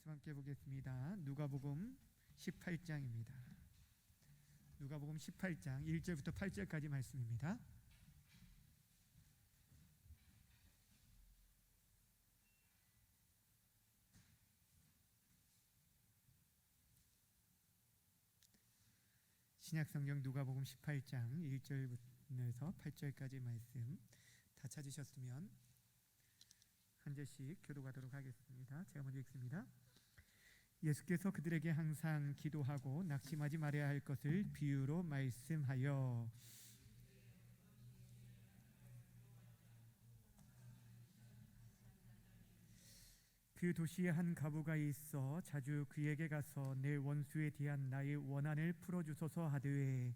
말씀 함께 보겠습니다. 누가복음 18장입니다. 누가복음 18장 1절부터 8절까지 말씀입니다. 신약성경 누가복음 18장 1절부터 8절까지 말씀 다 찾으셨으면 한 절씩 교독하도록 하겠습니다. 제가 먼저 읽습니다. 예수께서 그들에게 항상 기도하고 낙심하지 말아야 할 것을 비유로 말씀하여 그 도시에 한 과부가 있어 자주 그에게 가서 내 원수에 대한 나의 원한을 풀어주소서 하되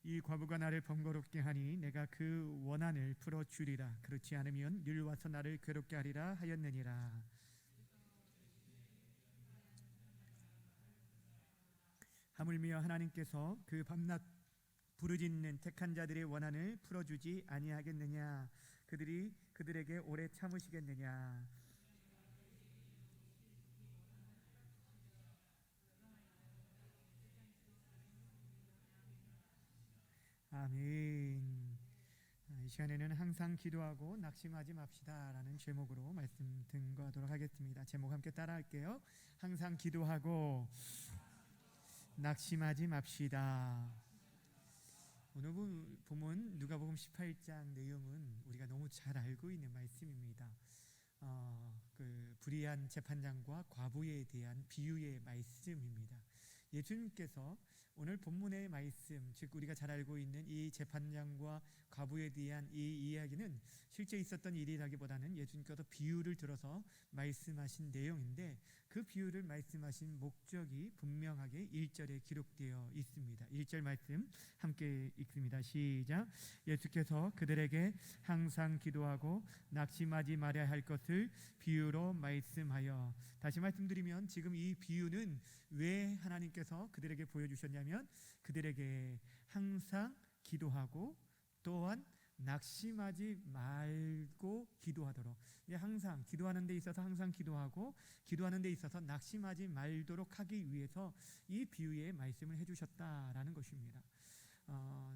이 과부가 나를 번거롭게 하니 내가 그 원한을 풀어주리라. 그렇지 않으면 늘 와서 나를 괴롭게 하리라 하였느니라. 하물며 하나님께서 그 밤낮 부르짖는 택한 자들의 원한을 풀어주지 아니하겠느냐. 그들이 그들에게 오래 참으시겠느냐. 아멘. 이 시간에는 항상 기도하고 낙심하지 맙시다 라는 제목으로 말씀 등거하도록 하겠습니다. 제목 함께 따라할게요. 항상 기도하고 낙심하지 맙시다. 오늘 본문 누가복음 18장 내용은 우리가 너무 잘 알고 있는 말씀입니다. 그 불의한 재판장과 과부에 대한 비유의 말씀입니다. 예수님께서 오늘 본문의 말씀, 즉 우리가 잘 알고 있는 이 재판장과 과부에 대한 이 이야기는 실제 있었던 일이라기보다는 예수님께서 비유를 들어서 말씀하신 내용인데 그 비유를 말씀하신 목적이 분명하게 1절에 기록되어 있습니다. 1절 말씀 함께 읽습니다. 시작. 예수께서 그들에게 항상 기도하고 낙심하지 말아야 할 것을 비유로 말씀하여. 다시 말씀드리면 지금 이 비유는 왜 하나님께서 그들에게 보여주셨냐면 그들에게 항상 기도하고 또한 낙심하지 말고 기도하도록, 항상 기도하는 데 있어서 항상 기도하고 기도하는 데 있어서 낙심하지 말도록 하기 위해서 이 비유의 말씀을 해주셨다라는 것입니다.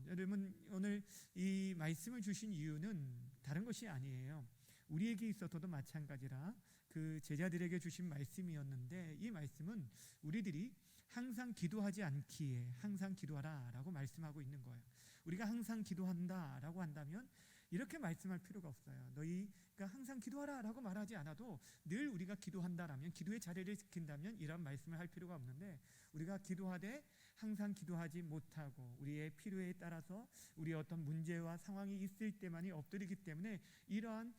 여러분 오늘 이 말씀을 주신 이유는 다른 것이 아니에요. 우리에게 있어서도 마찬가지라 그 제자들에게 주신 말씀이었는데 이 말씀은 우리들이 항상 기도하지 않기에 항상 기도하라 라고 말씀하고 있는 거예요. 우리가 항상 기도한다 라고 한다면 이렇게 말씀할 필요가 없어요. 너희가 항상 기도하라 라고 말하지 않아도 늘 우리가 기도한다라면, 기도의 자리를 지킨다면 이런 말씀을 할 필요가 없는데 우리가 기도하되 항상 기도하지 못하고 우리의 필요에 따라서 우리의 어떤 문제와 상황이 있을 때만이 엎드리기 때문에 이러한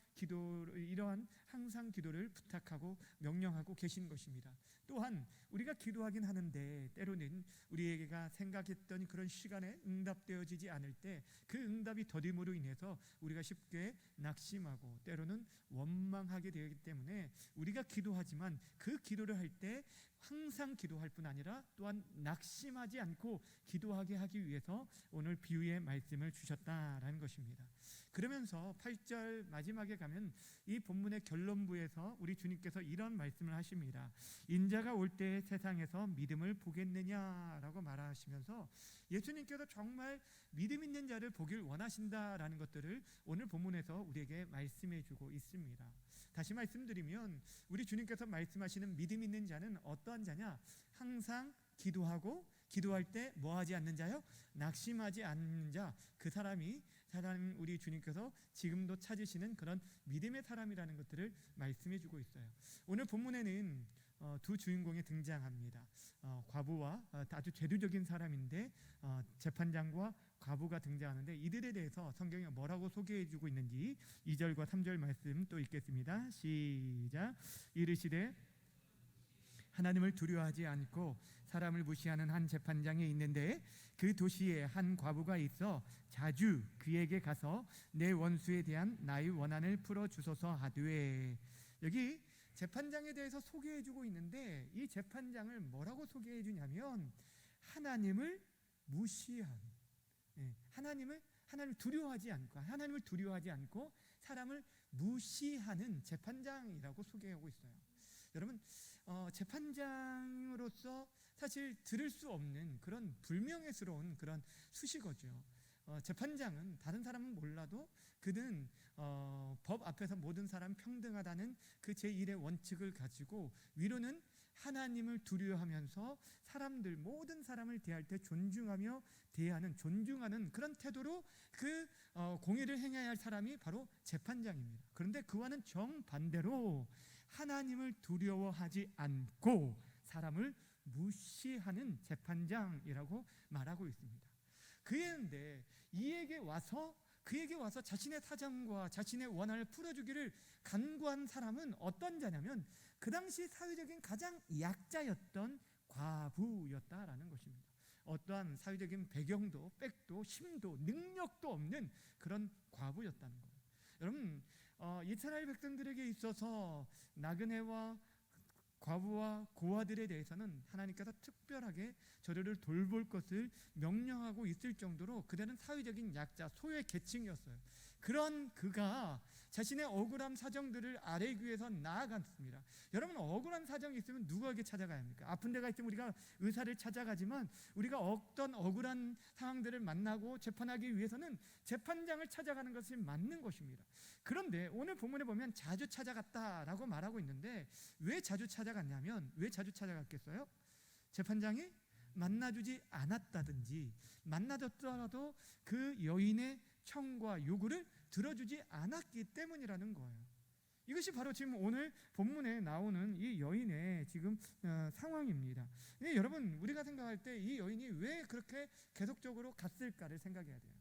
항상 기도를 부탁하고 명령하고 계신 것입니다. 또한 우리가 기도하긴 하는데 때로는 우리에게가 생각했던 그런 시간에 응답되어지지 않을 때 그 응답이 더딤으로 인해서 우리가 쉽게 낙심하고 때로는 원망하게 되기 때문에 우리가 기도하지만 그 기도를 할 때 항상 기도할 뿐 아니라 또한 낙심하지 않고 기도하게 하기 위해서 오늘 비유의 말씀을 주셨다라는 것입니다. 그러면서 8절 마지막에 가면 이 본문의 결론부에서 우리 주님께서 이런 말씀을 하십니다. 인자가 올 때 세상에서 믿음을 보겠느냐라고 말하시면서 예수님께서 정말 믿음 있는 자를 보길 원하신다라는 것들을 오늘 본문에서 우리에게 말씀해 주고 있습니다. 다시 말씀드리면 우리 주님께서 말씀하시는 믿음 있는 자는 어떠한 자냐? 항상 기도하고 기도할 때 뭐 하지 않는 자요? 낙심하지 않는 자. 그 사람이 우리 주님께서 지금도 찾으시는 그런 믿음의 사람이라는 것들을 말씀해 주고 있어요. 오늘 본문에는 두 주인공이 등장합니다. 과부와 아주 대표적인 사람인데 재판장과 과부가 등장하는데 이들에 대해서 성경이 뭐라고 소개해 주고 있는지 2절과 3절 말씀 또 읽겠습니다. 시작. 이르시되 하나님을 두려워하지 않고 사람을 무시하는 한 재판장이 있는데 그 도시에 한 과부가 있어 자주 그에게 가서 내 원수에 대한 나의 원한을 풀어주소서 하되. 여기 재판장에 대해서 소개해주고 있는데 이 재판장을 뭐라고 소개해주냐면 하나님을 무시한, 하나님을 두려워하지 않고 사람을 무시하는 재판장이라고 소개하고 있어요. 여러분, 재판장으로서 사실 들을 수 없는 그런 불명예스러운 그런 수식어죠. 재판장은 다른 사람은 몰라도 그는 법 앞에서 모든 사람 평등하다는 그 제1의 원칙을 가지고 위로는 하나님을 두려워하면서 모든 사람을 대할 때 존중하는 그런 태도로 그 공의를 행해야 할 사람이 바로 재판장입니다. 그런데 그와는 정반대로 하나님을 두려워하지 않고 사람을 무시하는 재판장이라고 말하고 있습니다. 그런데 그에게 와서 자신의 사정과 자신의 원한을 풀어주기를 간구한 사람은 어떤 자냐면 그 당시 사회적인 가장 약자였던 과부였다라는 것입니다. 어떠한 사회적인 배경도 백도 힘도 능력도 없는 그런 과부였다는 거예요. 여러분, 이스라엘 백성들에게 있어서 나그네와 과부와 고아들에 대해서는 하나님께서 특별하게 저들을 돌볼 것을 명령하고 있을 정도로 그들은 사회적인 약자, 소외 계층이었어요. 그런 그가 자신의 억울한 사정들을 아뢰기 위해서 나아갔습니다. 여러분, 억울한 사정이 있으면 누구에게 찾아가야 합니까? 아픈 데가 있으면 우리가 의사를 찾아가지만 우리가 어떤 억울한 상황들을 만나고 재판하기 위해서는 재판장을 찾아가는 것이 맞는 것입니다. 그런데 오늘 본문에 보면 자주 찾아갔다라고 말하고 있는데 왜 자주 찾아갔겠어요? 재판장이 만나주지 않았다든지 만나줬더라도 그 여인의 청과 요구를 들어주지 않았기 때문이라는 거예요. 이것이 바로 지금 오늘 본문에 나오는 이 여인의 지금 상황입니다. 여러분, 우리가 생각할 때 이 여인이 왜 그렇게 계속적으로 갔을까를 생각해야 돼요.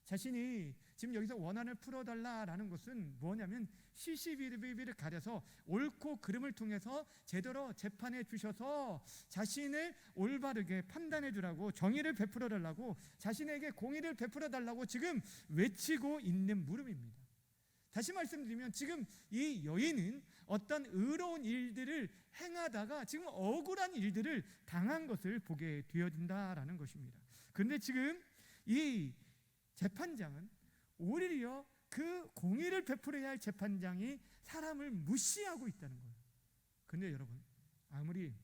자신이 지금 여기서 원한을 풀어달라라는 것은 뭐냐면 시시비비를 가려서 옳고 그름을 통해서 제대로 재판해 주셔서 자신을 올바르게 판단해 주라고, 정의를 베풀어 달라고, 자신에게 공의를 베풀어 달라고 지금 외치고 있는 물음입니다. 다시 말씀드리면 지금 이 여인은 어떤 의로운 일들을 행하다가 지금 억울한 일들을 당한 것을 보게 되어진다라는 것입니다. 그런데 지금 이 재판장은 오히려 그 공의를 베풀어야 할 재판장이 사람을 무시하고 있다는 거예요. 그런데 여러분, 아무리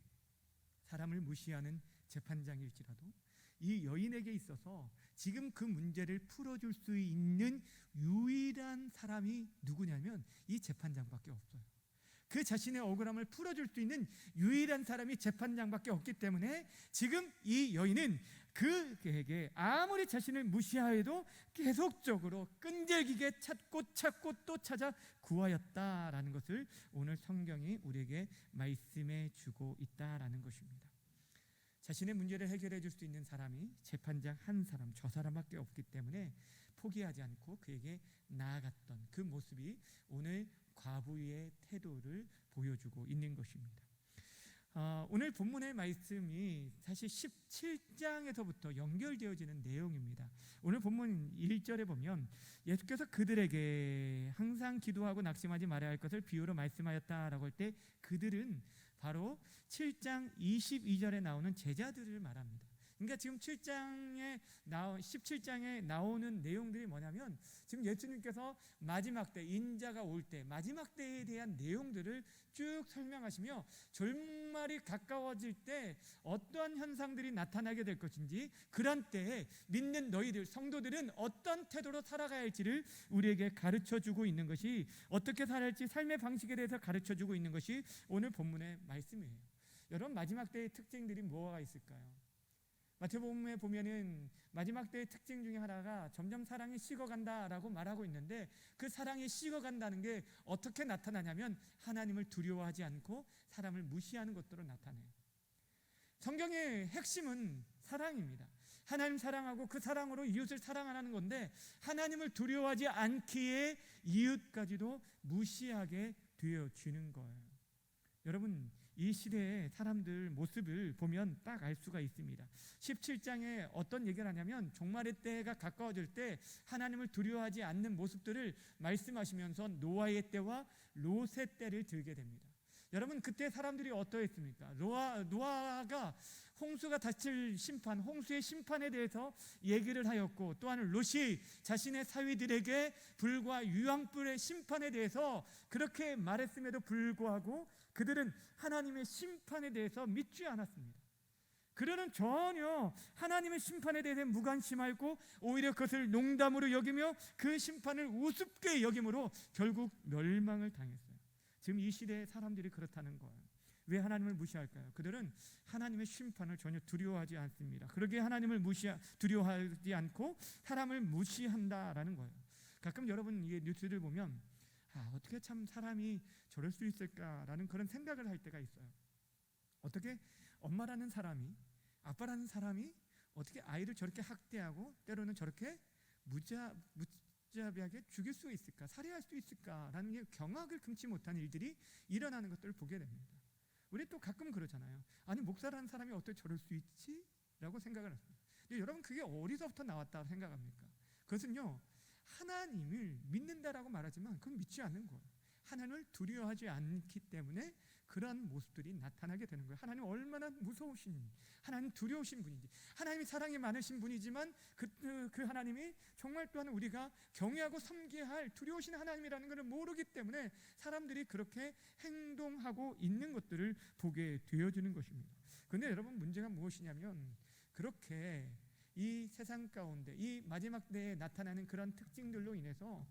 사람을 무시하는 재판장일지라도 이 여인에게 있어서 지금 그 문제를 풀어줄 수 있는 유일한 사람이 누구냐면 이 재판장밖에 없어요. 그 자신의 억울함을 풀어줄 수 있는 유일한 사람이 재판장밖에 없기 때문에 지금 이 여인은 그에게 아무리 자신을 무시하여도 계속적으로 끈질기게 찾고 또 찾아 구하였다라는 것을 오늘 성경이 우리에게 말씀해 주고 있다라는 것입니다. 자신의 문제를 해결해 줄 수 있는 사람이 재판장 한 사람, 저 사람밖에 없기 때문에 포기하지 않고 그에게 나아갔던 그 모습이 오늘 과부의 태도를 보여주고 있는 것입니다. 오늘 본문의 말씀이 사실 17장에서부터 연결되어지는 내용입니다. 오늘 본문 1절에 보면 예수께서 그들에게 항상 기도하고 낙심하지 말아야 할 것을 비유로 말씀하였다라고 할 때 그들은 바로 7장 22절에 나오는 제자들을 말합니다. 그러니까 지금 17장에 나오는 내용들이 뭐냐면 지금 예수님께서 마지막 때, 인자가 올 때, 마지막 때에 대한 내용들을 쭉 설명하시며 종말이 가까워질 때 어떠한 현상들이 나타나게 될 것인지, 그런 때에 믿는 너희들, 성도들은 어떤 태도로 살아가야 할지를 우리에게 가르쳐주고 있는 것이, 어떻게 살아야 할지 삶의 방식에 대해서 가르쳐주고 있는 것이 오늘 본문의 말씀이에요. 여러분, 마지막 때의 특징들이 뭐가 있을까요? 마태복음에 보면은 마지막 때의 특징 중에 하나가 점점 사랑이 식어간다라고 말하고 있는데, 그 사랑이 식어간다는 게 어떻게 나타나냐면 하나님을 두려워하지 않고 사람을 무시하는 것으로 나타나요. 성경의 핵심은 사랑입니다. 하나님 사랑하고 그 사랑으로 이웃을 사랑하는 건데, 하나님을 두려워하지 않기에 이웃까지도 무시하게 되어지는 거예요. 여러분, 이 시대의 사람들 모습을 보면 딱 알 수가 있습니다. 17장에 어떤 얘기를 하냐면 종말의 때가 가까워질 때 하나님을 두려워하지 않는 모습들을 말씀하시면서 노아의 때와 롯의 때를 들게 됩니다. 여러분 그때 사람들이 어떠했습니까? 노아가 홍수가 닥칠 심판, 홍수의 심판에 대해서 얘기를 하였고, 또한 롯이 자신의 사위들에게 불과 유황불의 심판에 대해서 그렇게 말했음에도 불구하고 그들은 하나님의 심판에 대해서 믿지 않았습니다. 그들은 전혀 하나님의 심판에 대해 무관심하고 오히려 그것을 농담으로 여기며 그 심판을 우습게 여김으로 결국 멸망을 당했어요. 지금 이 시대의 사람들이 그렇다는 거예요. 왜 하나님을 무시할까요? 그들은 하나님의 심판을 전혀 두려워하지 않습니다. 그러기에 하나님을 두려워하지 않고 사람을 무시한다라는 거예요. 가끔 여러분 이 뉴스를 보면 어떻게 참 사람이 저럴 수 있을까라는 그런 생각을 할 때가 있어요. 어떻게 엄마라는 사람이, 아빠라는 사람이 어떻게 아이를 저렇게 학대하고 때로는 저렇게 무자비하게 죽일 수 있을까, 살해할 수 있을까라는 경악을 금치 못한 일들이 일어나는 것들을 보게 됩니다. 우리 또 가끔 그러잖아요. 아니 목사라는 사람이 어떻게 저럴 수 있지? 라고 생각을 합니다. 근데 여러분 그게 어디서부터 나왔다고 생각합니까? 그것은요, 하나님을 믿는다라고 말하지만 그건 믿지 않는 거예요. 하나님을 두려워하지 않기 때문에 그런 모습들이 나타나게 되는 거예요. 하나님 얼마나 무서우신, 하나님 두려우신 분인지, 하나님이 사랑이 많으신 분이지만 그 하나님이 정말 또한 우리가 경외하고 섬겨야 할 두려우신 하나님이라는 것을 모르기 때문에 사람들이 그렇게 행동하고 있는 것들을 보게 되어지는 것입니다. 그런데 여러분 문제가 무엇이냐면, 그렇게 이 세상 가운데 이 마지막 때에 나타나는 그런 특징들로 인해서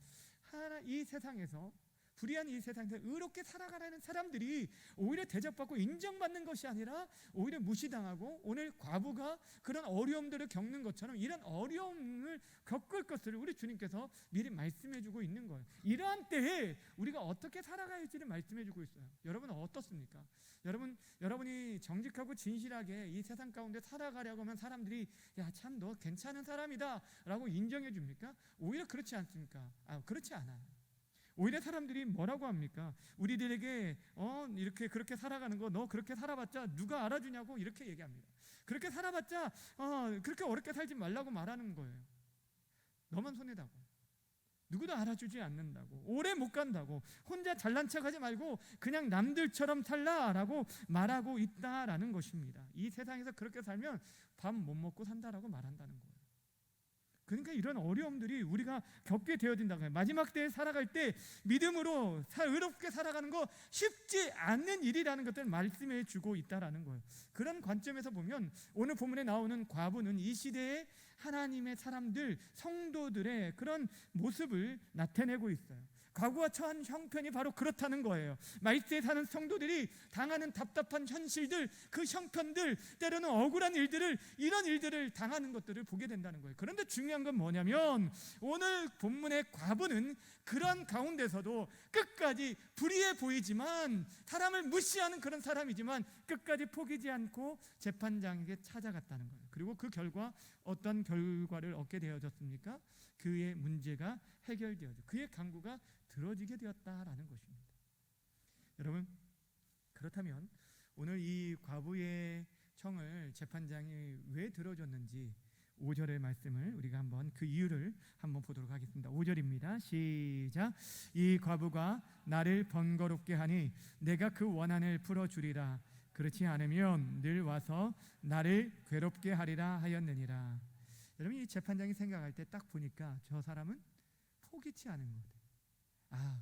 이 세상에서 불의한 이 세상에서 의롭게 살아가라는 사람들이 오히려 대접받고 인정받는 것이 아니라 오히려 무시당하고, 오늘 과부가 그런 어려움들을 겪는 것처럼 이런 어려움을 겪을 것을 우리 주님께서 미리 말씀해주고 있는 거예요. 이러한 때에 우리가 어떻게 살아가야지를 말씀해주고 있어요. 여러분은 어떻습니까? 여러분이 정직하고 진실하게 이 세상 가운데 살아가려고 하면 사람들이 야 참 너 괜찮은 사람이다 라고 인정해 줍니까? 오히려 그렇지 않습니까? 그렇지 않아요. 오히려 사람들이 뭐라고 합니까? 우리들에게 이렇게 그렇게 살아가는 거, 너 그렇게 살아봤자 누가 알아주냐고 이렇게 얘기합니다. 그렇게 살아봤자 그렇게 어렵게 살지 말라고 말하는 거예요. 너만 손해다고, 누구도 알아주지 않는다고, 오래 못 간다고, 혼자 잘난 척하지 말고 그냥 남들처럼 살라라고 말하고 있다라는 것입니다. 이 세상에서 그렇게 살면 밥 못 먹고 산다라고 말한다는 거예요. 그러니까 이런 어려움들이 우리가 겪게 되어진다고요. 마지막 때에 살아갈 때 믿음으로 의롭게 살아가는 거 쉽지 않는 일이라는 것들을 말씀해 주고 있다라는 거예요. 그런 관점에서 보면 오늘 본문에 나오는 과부는 이 시대의 하나님의 사람들, 성도들의 그런 모습을 나타내고 있어요. 과부가 처한 형편이 바로 그렇다는 거예요. 말세에 사는 성도들이 당하는 답답한 현실들, 그 형편들, 때로는 억울한 일들을, 이런 일들을 당하는 것들을 보게 된다는 거예요. 그런데 중요한 건 뭐냐면 오늘 본문의 과부는 그런 가운데서도 끝까지 불의해 보이지만, 사람을 무시하는 그런 사람이지만 끝까지 포기지 않고 재판장에게 찾아갔다는 거예요. 그리고 그 결과 어떤 결과를 얻게 되어졌습니까? 그의 문제가 해결되어져, 그의 간구가 들어지게 되었다라는 것입니다. 여러분, 그렇다면 오늘 이 과부의 청을 재판장이 왜 들어줬는지 5절의 말씀을 우리가 한번 그 이유를 한번 보도록 하겠습니다. 5절입니다. 시작. 이 과부가 나를 번거롭게 하니 내가 그 원한을 풀어주리라. 그렇지 않으면 늘 와서 나를 괴롭게 하리라 하였느니라. 여러분, 이 재판장이 생각할 때 딱 보니까 저 사람은 포기치 않은 것 같아요.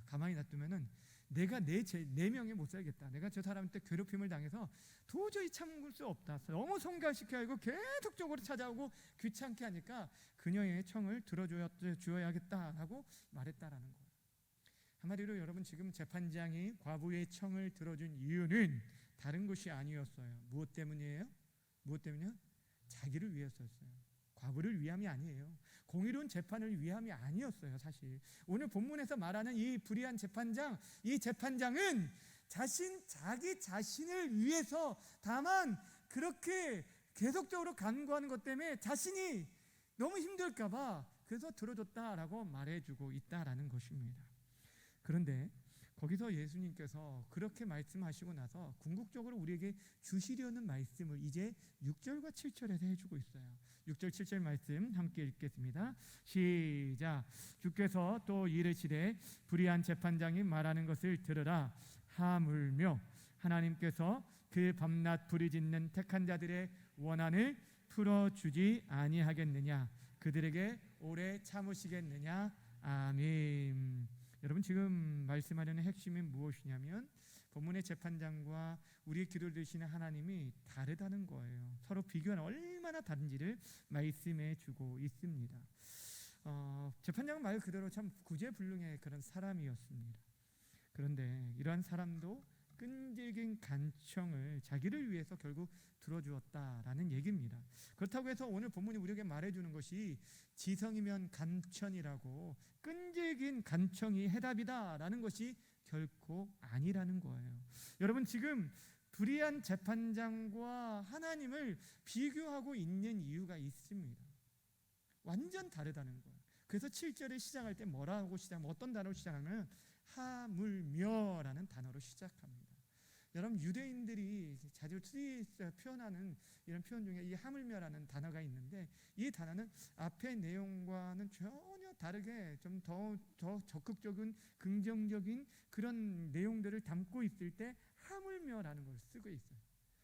가만히 놔두면은 내가 내 명예 못 살겠다. 내가 저 사람한테 괴롭힘을 당해서 도저히 참을 수 없다. 너무 성가시켜야 하고 계속적으로 찾아오고 귀찮게 하니까 그녀의 청을 들어주어야겠다라고 말했다라는 거예요. 한마디로 여러분, 지금 재판장이 과부의 청을 들어준 이유는 다른 것이 아니었어요. 무엇 때문이에요? 무엇 때문이요? 자기를 위해서였어요. 과부를 위함이 아니에요. 공의로운 재판을 위함이 아니었어요. 사실 오늘 본문에서 말하는 이 불의한 재판장, 이 재판장은 자기 자신을 위해서 다만 그렇게 계속적으로 간구하는 것 때문에 자신이 너무 힘들까 봐 그래서 들어줬다라고 말해주고 있다라는 것입니다. 그런데 거기서 예수님께서 그렇게 말씀하시고 나서 궁극적으로 우리에게 주시려는 말씀을 이제 6절과 7절에서 해주고 있어요. 6절 7절 말씀 함께 읽겠습니다. 시작. 주께서 또 이르시되 불의한 재판장이 말하는 것을 들으라. 하물며 하나님께서 그 밤낮 부르짖는 택한 자들의 원한을 풀어주지 아니하겠느냐? 그들에게 오래 참으시겠느냐? 아멘. 여러분, 지금 말씀하려는 핵심이 무엇이냐면 본문의 재판장과 우리의 기도를 들으시는 하나님이 다르다는 거예요. 서로 비교하는 얼마나 다른지를 말씀해 주고 있습니다. 재판장은 말 그대로 참 구제불능의 그런 사람이었습니다. 그런데 이러한 사람도 끈질긴 간청을 자기를 위해서 결국 들어주었다라는 얘기입니다. 그렇다고 해서 오늘 본문이 우리에게 말해주는 것이 지성이면 간천이라고 끈질긴 간청이 해답이다라는 것이 결코 아니라는 거예요. 여러분, 지금 불의한 재판장과 하나님을 비교하고 있는 이유가 있습니다. 완전 다르다는 거예요. 그래서 7절에 시작할 때 뭐라고 어떤 단어로 시작하면 하물며라는 단어로 시작합니다. 여러분, 유대인들이 자주 표현하는 이런 표현 중에 이 하물며라는 단어가 있는데, 이 단어는 앞의 내용과는 전혀 다르게 좀 더 적극적인 긍정적인 그런 내용들을 담고 있을 때 하물며라는 걸 쓰고 있어요.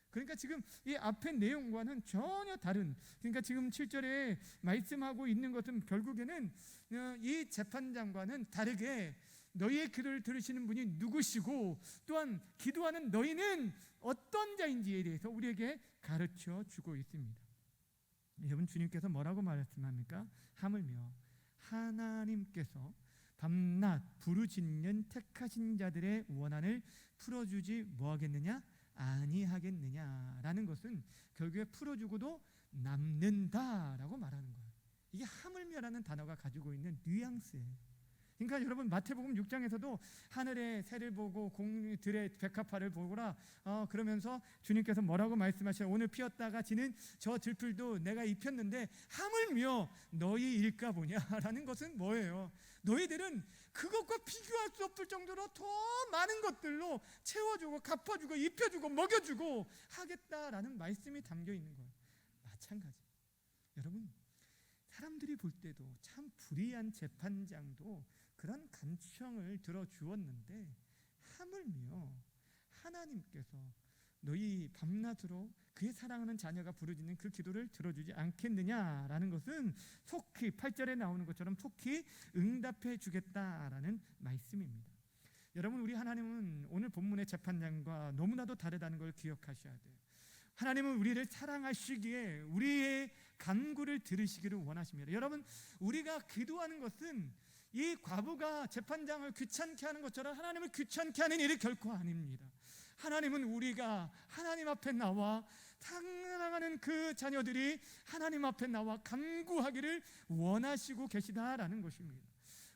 그러니까 지금 이 앞의 내용과는 전혀 다른, 그러니까 지금 7절에 말씀하고 있는 것은 결국에는 이 재판장과는 다르게 너희의 기도를 들으시는 분이 누구시고 또한 기도하는 너희는 어떤 자인지에 대해서 우리에게 가르쳐 주고 있습니다. 여러분, 주님께서 뭐라고 말씀합니까? 하물며 하나님께서 밤낮 부르짖는 택하신 자들의 원한을 풀어주지 뭐하겠느냐? 아니하겠느냐라는 것은 결국에 풀어주고도 남는다라고 말하는 거예요. 이게 하물며라는 단어가 가지고 있는 뉘앙스예요. 그러니까 여러분, 마태복음 6장에서도 하늘의 새를 보고 공들의 백합화를 보거라 그러면서 주님께서 뭐라고 말씀하셔요? 오늘 피었다가 지는 저 들풀도 내가 입혔는데 하물며 너희일까 보냐라는 것은 뭐예요? 너희들은 그것과 비교할 수 없을 정도로 더 많은 것들로 채워주고 갚아주고 입혀주고 먹여주고 하겠다라는 말씀이 담겨 있는 거예요. 마찬가지. 여러분, 사람들이 볼 때도 참 불의한 재판장도 그런 간청을 들어주었는데 하물며 하나님께서 너희 밤낮으로 그의 사랑하는 자녀가 부르짖는 그 기도를 들어주지 않겠느냐라는 것은 속히 8절에 나오는 것처럼 속히 응답해 주겠다라는 말씀입니다. 여러분, 우리 하나님은 오늘 본문의 재판장과 너무나도 다르다는 걸 기억하셔야 돼요. 하나님은 우리를 사랑하시기에 우리의 간구를 들으시기를 원하십니다. 여러분, 우리가 기도하는 것은 이 과부가 재판장을 귀찮게 하는 것처럼 하나님을 귀찮게 하는 일이 결코 아닙니다. 하나님은 우리가 하나님 앞에 나와 사랑하는 그 자녀들이 하나님 앞에 나와 간구하기를 원하시고 계시다라는 것입니다.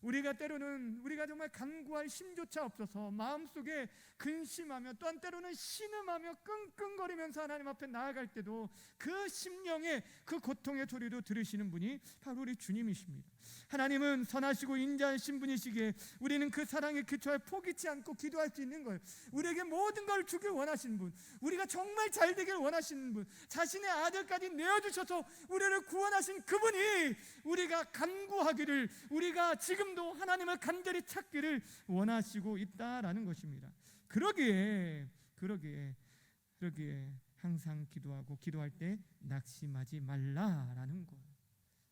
우리가 때로는 우리가 정말 간구할 힘조차 없어서 마음속에 근심하며 또한 때로는 신음하며 끙끙거리면서 하나님 앞에 나아갈 때도 그 심령의 그 고통의 소리도 들으시는 분이 바로 우리 주님이십니다. 하나님은 선하시고 인자하신 분이시기에 우리는 그 사랑의 기초에 포기치 않고 기도할 수 있는 거예요. 우리에게 모든 걸 주길 원하시는 분, 우리가 정말 잘 되길 원하시는 분, 자신의 아들까지 내어주셔서 우리를 구원하신 그분이 우리가 간구하기를, 우리가 지금도 하나님을 간절히 찾기를 원하시고 있다라는 것입니다. 그러기에 항상 기도하고 기도할 때 낙심하지 말라라는 거예요.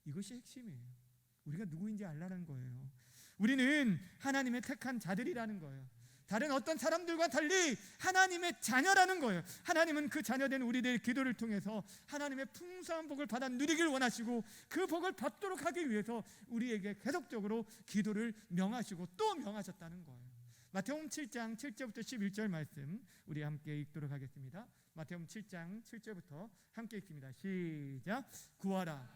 이것이 핵심이에요. 우리가 누구인지 알라는 거예요. 우리는 하나님의 택한 자들이라는 거예요. 다른 어떤 사람들과 달리 하나님의 자녀라는 거예요. 하나님은 그 자녀된 우리들의 기도를 통해서 하나님의 풍성한 복을 받아 누리길 원하시고 그 복을 받도록 하기 위해서 우리에게 계속적으로 기도를 명하시고 또 명하셨다는 거예요. 마태복음 7장 7절부터 11절 말씀 우리 함께 읽도록 하겠습니다. 마태복음 7장 7절부터 함께 읽습니다. 시작. 구하라,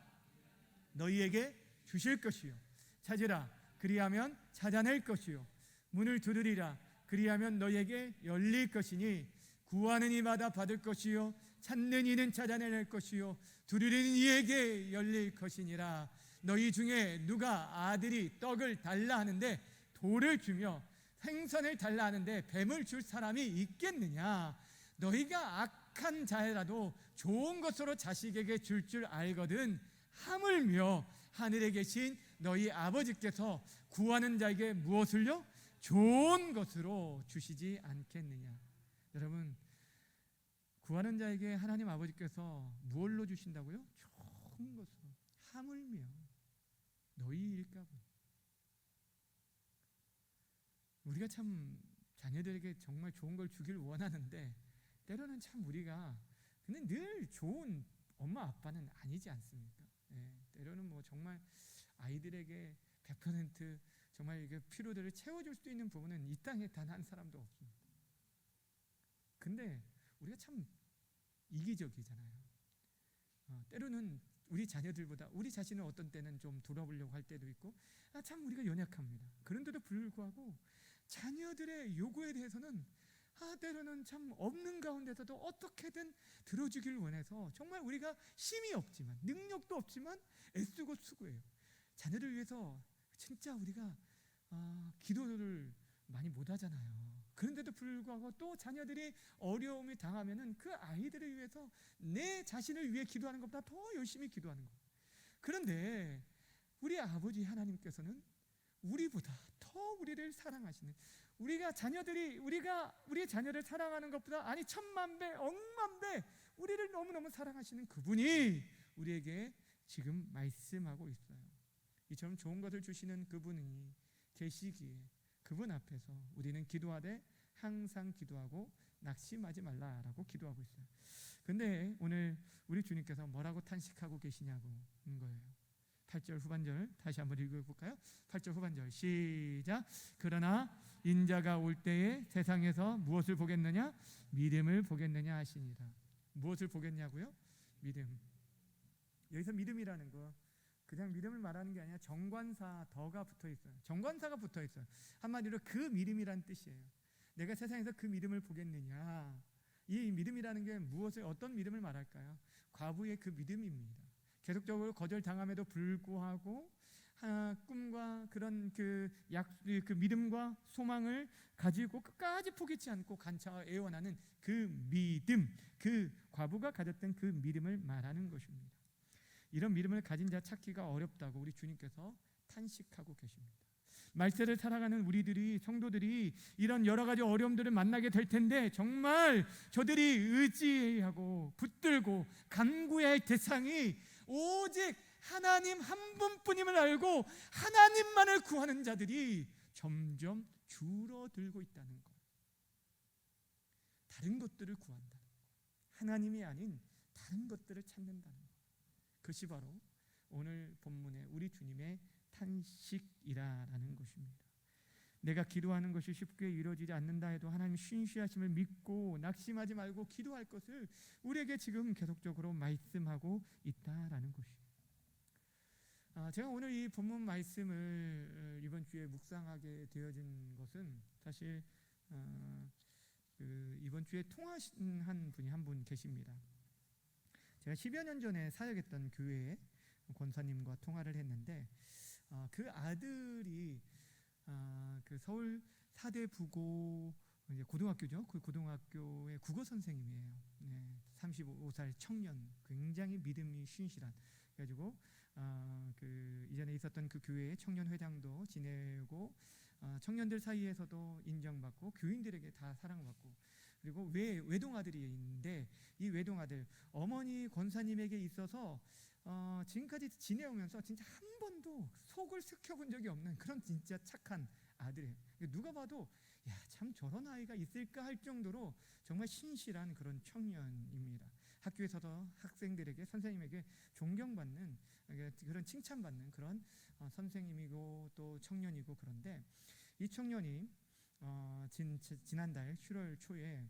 너희에게 주실 것이요, 찾으라, 그리하면 찾아낼 것이요, 문을 두드리라, 그리하면 너희에게 열릴 것이니 구하는 이마다 받을 것이요, 찾는 이는 찾아낼 것이요, 두드리는 이에게 열릴 것이니라. 너희 중에 누가 아들이 떡을 달라 하는데 돌을 주며 생선을 달라 하는데 뱀을 줄 사람이 있겠느냐? 너희가 악한 자라도 좋은 것으로 자식에게 줄 알거든 하물며 하늘에 계신 너희 아버지께서 구하는 자에게 무엇을요? 좋은 것으로 주시지 않겠느냐? 여러분, 구하는 자에게 하나님 아버지께서 무엇로 주신다고요? 좋은 것으로, 하물며 너희 일값은. 우리가 참 자녀들에게 정말 좋은 걸 주길 원하는데 때로는 참 우리가 근데 늘 좋은 엄마 아빠는 아니지 않습니까? 때로는 뭐 정말 아이들에게 100% 정말 이게 필요들을 채워줄 수 있는 부분은 이 땅에 단 한 사람도 없습니다. 근데 우리가 참 이기적이잖아요. 때로는 우리 자녀들보다 우리 자신을 어떤 때는 좀 돌아보려고 할 때도 있고, 참 우리가 연약합니다. 그런데도 불구하고 자녀들의 요구에 대해서는 때로는 참 없는 가운데서도 어떻게든 들어주길 원해서 정말 우리가 힘이 없지만 능력도 없지만 애쓰고 수고해요. 자녀를 위해서 진짜 우리가 기도를 많이 못하잖아요. 그런데도 불구하고 또 자녀들이 어려움을 당하면은 그 아이들을 위해서 내 자신을 위해 기도하는 것보다 더 열심히 기도하는 거예요. 그런데 우리 아버지 하나님께서는 우리보다 더 우리를 사랑하시는, 우리가 우리의 자녀를 사랑하는 것보다 아니 천만 배, 억만 배 우리를 너무너무 사랑하시는 그분이 우리에게 지금 말씀하고 있어요. 이처럼 좋은 것을 주시는 그분이 계시기에 그분 앞에서 우리는 기도하되 항상 기도하고 낙심하지 말라라고 기도하고 있어요. 근데 오늘 우리 주님께서 뭐라고 탄식하고 계시냐고 는 거예요. 8절 후반절 다시 한번 읽어볼까요? 8절 후반절 시작. 그러나 인자가 올 때에 세상에서 무엇을 보겠느냐? 믿음을 보겠느냐 하시니라. 무엇을 보겠냐고요? 믿음. 여기서 믿음이라는 거 그냥 믿음을 말하는 게 아니라 정관사 더가 붙어 있어요. 정관사가 붙어 있어요. 한마디로 그 믿음이란 뜻이에요. 내가 세상에서 그 믿음을 보겠느냐. 이 믿음이라는 게 무엇을 어떤 믿음을 말할까요? 과부의 그 믿음입니다. 계속적으로 거절당함에도 불구하고 꿈과 그런 그 믿음과 소망을 가지고 끝까지 포기치 않고 간차와 애원하는 그 믿음, 그 과부가 가졌던 그 믿음을 말하는 것입니다. 이런 믿음을 가진 자 찾기가 어렵다고 우리 주님께서 탄식하고 계십니다. 말세를 살아가는 우리들이, 성도들이 이런 여러 가지 어려움들을 만나게 될 텐데 정말 저들이 의지하고 붙들고 간구해야 할 대상이 오직 하나님 한 분뿐임을 알고 하나님만을 구하는 자들이 점점 줄어들고 있다는 것. 다른 것들을 구한다는 것, 하나님이 아닌 다른 것들을 찾는다는 것. 그것이 바로 오늘 본문의 우리 주님의 탄식이라는 것입니다. 내가 기도하는 것이 쉽게 이루어지지 않는다 해도 하나님 신실하심을 믿고 낙심하지 말고 기도할 것을 우리에게 지금 계속적으로 말씀하고 있다라는 것이에요. 제가 오늘 이 본문 말씀을 이번 주에 묵상하게 되어진 것은 사실 이번 주에 통화하신 한 분 계십니다. 제가 10여 년 전에 사역했던 교회에 권사님과 통화를 했는데 그 아들이 그 서울 사대부고 이제 고등학교죠. 그 고등학교의 국어 선생님이에요. 35살 청년, 굉장히 믿음이 신실한. 그래가지고 그 이전에 있었던 그 교회의 청년 회장도 지내고 청년들 사이에서도 인정받고 교인들에게 다 사랑받고, 그리고 외동아들이 있는데 이 외동아들 어머니 권사님에게 있어서 지금까지 지내오면서 진짜 한 번도 속을 썩혀본 적이 없는 그런 진짜 착한 아들이에요. 누가 봐도 야, 참 저런 아이가 있을까 할 정도로 정말 신실한 그런 청년입니다. 학교에서도 학생들에게, 선생님에게 존경받는, 그런 칭찬받는 그런 선생님이고 또 청년이고. 그런데 이 청년이 지난달 7월 초에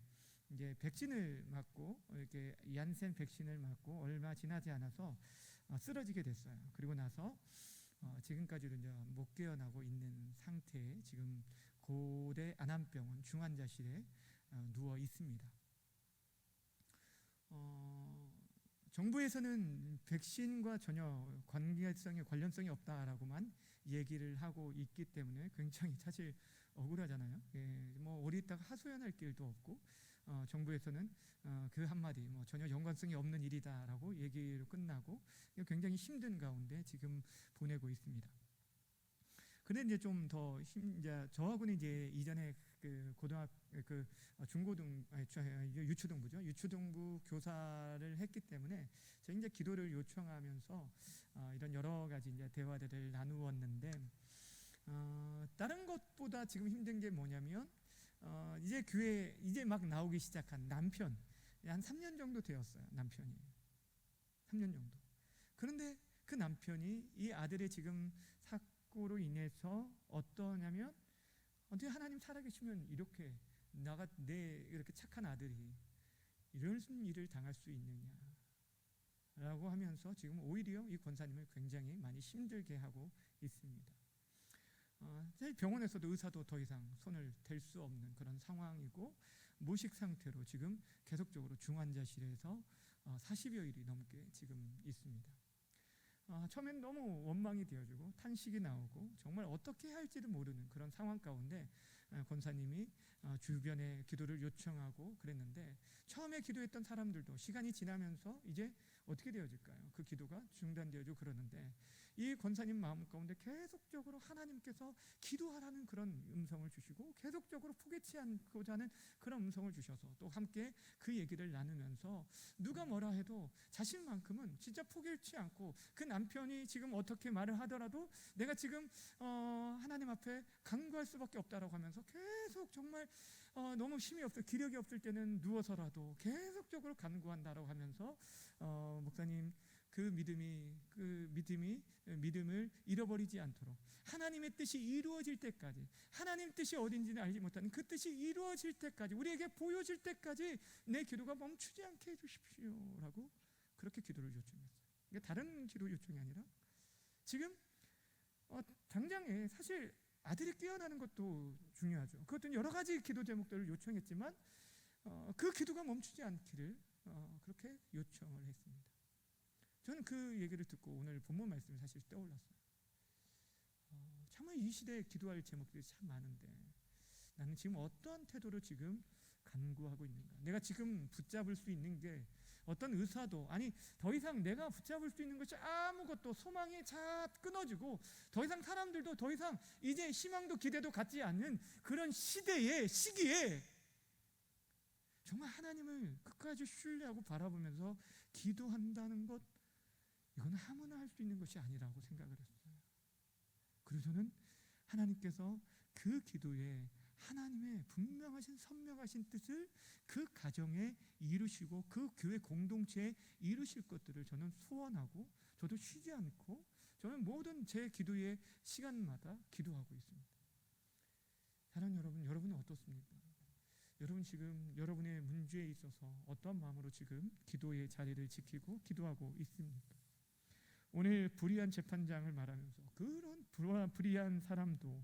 이제 백신을 맞고, 이렇게 얀센 백신을 맞고 얼마 지나지 않아서 쓰러지게 됐어요. 그리고 나서 지금까지도 이제 못 깨어나고 있는 상태에 지금 고대 안암병원 중환자실에 누워 있습니다. 정부에서는 백신과 전혀 관련성이 없다라고만 얘기를 하고 있기 때문에 굉장히 사실 억울하잖아요. 뭐 어디 있다가 하소연할 길도 없고, 정부에서는 그 한마디 전혀 연관성이 없는 일이다라고 얘기로 끝나고 굉장히 힘든 가운데 지금 보내고 있습니다. 근데 이제 좀 더 저하고는 이제 이전에 그 중고등 유초등부죠. 유초등부 교사를 했기 때문에 제가 이제 기도를 요청하면서 이런 여러 가지 이제 대화들을 나누었는데 다른 것보다 지금 힘든 게 뭐냐면 이제 교회 이제 막 나오기 시작한 남편 한 3년 정도 되었어요. 남편이 3년 정도. 그런데 그 남편이 이 아들의 지금 사고로 인해서 어떠냐면 어떻게 하나님 살아계시면 이렇게 이렇게 착한 아들이 이런 일을 당할 수 있느냐라고 하면서 지금 오히려 이 권사님을 굉장히 많이 힘들게 하고 있습니다. 병원에서도 의사도 더 이상 손을 댈 수 없는 그런 상황이고 모식 상태로 지금 계속적으로 중환자실에서 40여 일이 넘게 지금 있습니다. 처음엔 너무 원망이 되어지고 탄식이 나오고 정말 어떻게 해야 할지도 모르는 그런 상황 가운데 권사님이 주변에 기도를 요청하고 그랬는데 처음에 기도했던 사람들도 시간이 지나면서 이제 어떻게 되어질까요? 그 기도가 중단되어지고 그러는데 이 권사님 마음 가운데 계속적으로 하나님께서 기도하라는 그런 음성을 주시고 계속적으로 포기치 않고자 하는 그런 음성을 주셔서 또 함께 그 얘기를 나누면서 누가 뭐라 해도 자신만큼은 진짜 포기치 않고 그 남편이 지금 어떻게 말을 하더라도 내가 지금 하나님 앞에 간구할 수밖에 없다라고 하면서 계속 정말 너무 힘이 없을 기력이 없을 때는 누워서라도 계속적으로 간구한다라고 하면서 목사님 그 믿음을 잃어버리지 않도록 하나님의 뜻이 이루어질 때까지 하나님 뜻이 어딘지는 알지 못하는 그 뜻이 이루어질 때까지 우리에게 보여질 때까지 내 기도가 멈추지 않게 해주십시오라고 그렇게 기도를 요청했어요. 이게 다른 기도 요청이 아니라 지금 당장에 사실 아들이 깨어나는 것도 중요하죠. 그것도 여러 가지 기도 제목들을 요청했지만 그 기도가 멈추지 않기를 그렇게 요청을 했습니다. 저는 그 얘기를 듣고 오늘 본문 말씀이 사실 떠올랐어요. 정말 이 시대에 기도할 제목들이 참 많은데 나는 지금 어떠한 태도로 지금 간구하고 있는가? 내가 지금 붙잡을 수 있는 게 어떤 의사도 아니 더 이상 내가 붙잡을 수 있는 것이 아무것도 소망이 다 끊어지고 더 이상 사람들도 더 이상 이제 희망도 기대도 갖지 않는 그런 시기에 정말 하나님을 끝까지 신뢰하고 바라보면서 기도한다는 것 이건 아무나 할 수 있는 것이 아니라고 생각을 했어요. 그래서 저는 하나님께서 그 기도에 하나님의 분명하신 선명하신 뜻을 그 가정에 이루시고 그 교회 공동체에 이루실 것들을 저는 소원하고 저도 쉬지 않고 저는 모든 제 기도의 시간마다 기도하고 있습니다. 사랑하는 여러분은 어떻습니까? 여러분 지금 여러분의 문제에 있어서 어떤 마음으로 지금 기도의 자리를 지키고 기도하고 있습니까? 오늘 불의한 재판장을 말하면서 그런 불의한 사람도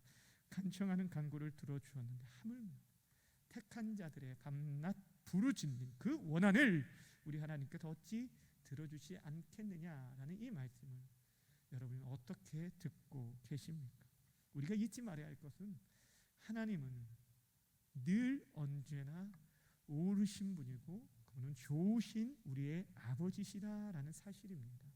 간청하는 간구를 들어주었는데 하물며 택한 자들의 밤낮 부르짖는 그 원한을 우리 하나님께서 어찌 들어주시 않겠느냐라는 이 말씀을 여러분은 어떻게 듣고 계십니까? 우리가 잊지 말아야 할 것은 하나님은 늘 언제나 옳으신 분이고 그분은 좋으신 우리의 아버지시다라는 사실입니다.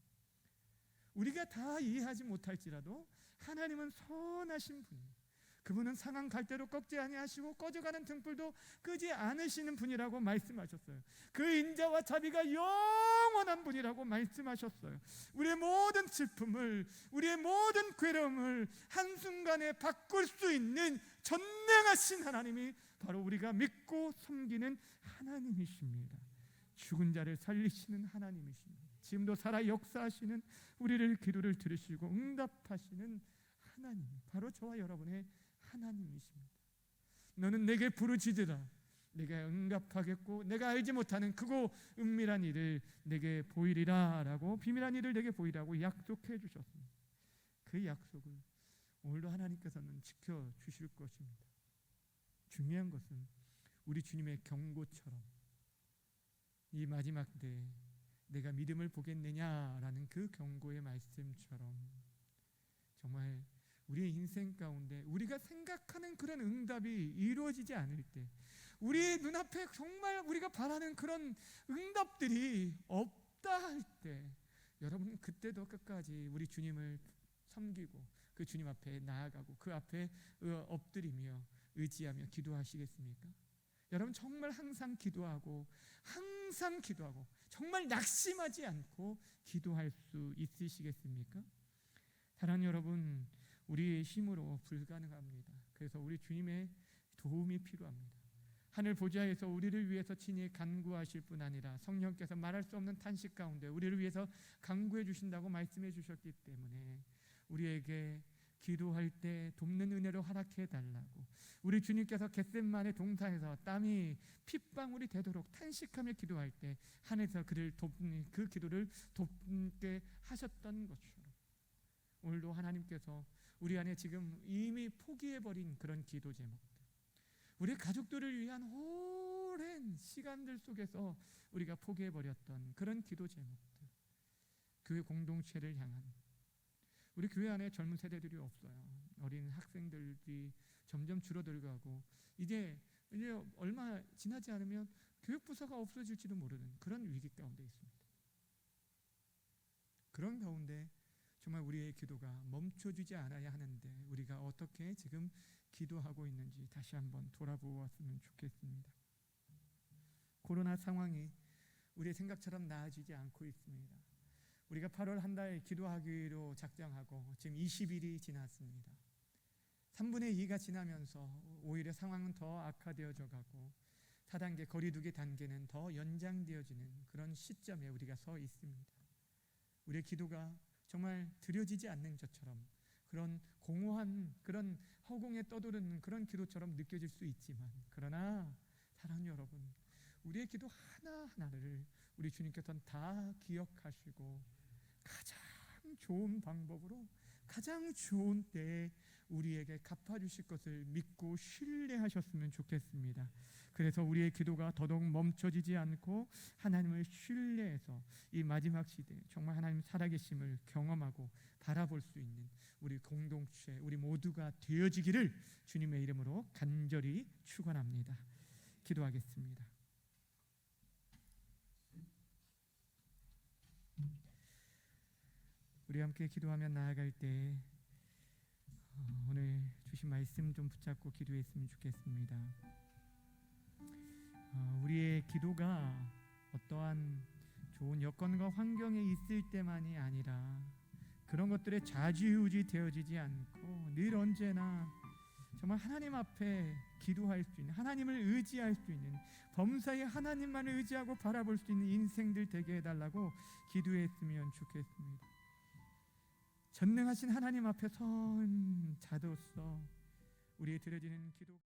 우리가 다 이해하지 못할지라도 하나님은 선하신 분이에요. 그분은 상한 갈대로 꺾지 아니하시고 꺼져가는 등불도 끄지 않으시는 분이라고 말씀하셨어요. 그 인자와 자비가 영원한 분이라고 말씀하셨어요. 우리의 모든 슬픔을 우리의 모든 괴로움을 한순간에 바꿀 수 있는 전능하신 하나님이 바로 우리가 믿고 섬기는 하나님이십니다. 죽은 자를 살리시는 하나님이십니다. 지금도 살아 역사하시는 우리를 기도를 들으시고 응답하시는 하나님, 바로 저와 여러분의 하나님이십니다. 너는 내게 부르짖으라 내가 응답하겠고 내가 알지 못하는 크고 은밀한 일을 내게 보이리라 라고 비밀한 일을 내게 보이라고 약속해 주셨습니다. 그 약속을 오늘도 하나님께서는 지켜주실 것입니다. 중요한 것은 우리 주님의 경고처럼 이 마지막 때에 내가 믿음을 보겠느냐라는 그 경고의 말씀처럼 정말 우리의 인생 가운데 우리가 생각하는 그런 응답이 이루어지지 않을 때 우리 눈앞에 정말 우리가 바라는 그런 응답들이 없다 할 때 여러분 그때도 끝까지 우리 주님을 섬기고 그 주님 앞에 나아가고 그 앞에 엎드리며 의지하며 기도하시겠습니까? 여러분 정말 항상 기도하고 정말 낙심하지 않고 기도할 수 있으시겠습니까? 사랑하는 여러분, 우리의 힘으로 불가능합니다. 그래서 우리 주님의 도움이 필요합니다. 하늘 보좌에서 우리를 위해서 친히 간구하실 뿐 아니라 성령께서 말할 수 없는 탄식 가운데 우리를 위해서 간구해 주신다고 말씀해 주셨기 때문에 우리에게 기도할 때 돕는 은혜로 허락해 달라고, 우리 주님께서 겟셋마네 동산에서 땀이 핏방울이 되도록 탄식하며 기도할 때 하늘에서 그를 돕는 그 기도를 돕게 하셨던 것처럼 오늘도 하나님께서 우리 안에 지금 이미 포기해버린 그런 기도 제목들, 우리 가족들을 위한 오랜 시간들 속에서 우리가 포기해버렸던 그런 기도 제목들, 교회 공동체를 향한, 우리 교회 안에 젊은 세대들이 없어요. 어린 학생들이 점점 줄어들고 이제 얼마 지나지 않으면 교육부서가 없어질지도 모르는 그런 위기 가운데 있습니다. 그런 가운데 정말 우리의 기도가 멈춰지지 않아야 하는데 우리가 어떻게 지금 기도하고 있는지 다시 한번 돌아보았으면 좋겠습니다. 코로나 상황이 우리의 생각처럼 나아지지 않고 있습니다. 우리가 8월 한 달 기도하기로 작정하고 지금 20일이 지났습니다. 3분의 2가 지나면서 오히려 상황은 더 악화되어져 가고 4단계 거리두기 단계는 더 연장되어지는 그런 시점에 우리가 서 있습니다. 우리의 기도가 정말 드려지지 않는 것처럼, 그런 공허한 그런 허공에 떠도는 그런 기도처럼 느껴질 수 있지만, 그러나 사랑하는 여러분, 우리의 기도 하나하나를 우리 주님께서는 다 기억하시고 가장 좋은 방법으로 가장 좋은 때에 우리에게 갚아주실 것을 믿고 신뢰하셨으면 좋겠습니다. 그래서 우리의 기도가 더더욱 멈춰지지 않고 하나님을 신뢰해서 이 마지막 시대에 정말 하나님 살아계심을 경험하고 바라볼 수 있는 우리 공동체, 우리 모두가 되어지기를 주님의 이름으로 간절히 축원합니다. 기도하겠습니다. 우리 함께 기도하며 나아갈 때 오늘 주신 말씀 좀 붙잡고 기도했으면 좋겠습니다. 우리의 기도가 어떠한 좋은 여건과 환경에 있을 때만이 아니라 그런 것들에 좌지우지 되어지지 않고 늘 언제나 정말 하나님 앞에 기도할 수 있는, 하나님을 의지할 수 있는, 범사에 하나님만을 의지하고 바라볼 수 있는 인생들 되게 해달라고 기도했으면 좋겠습니다. 전능하신 하나님 앞에 선 자도서 우리의 드려지는 기도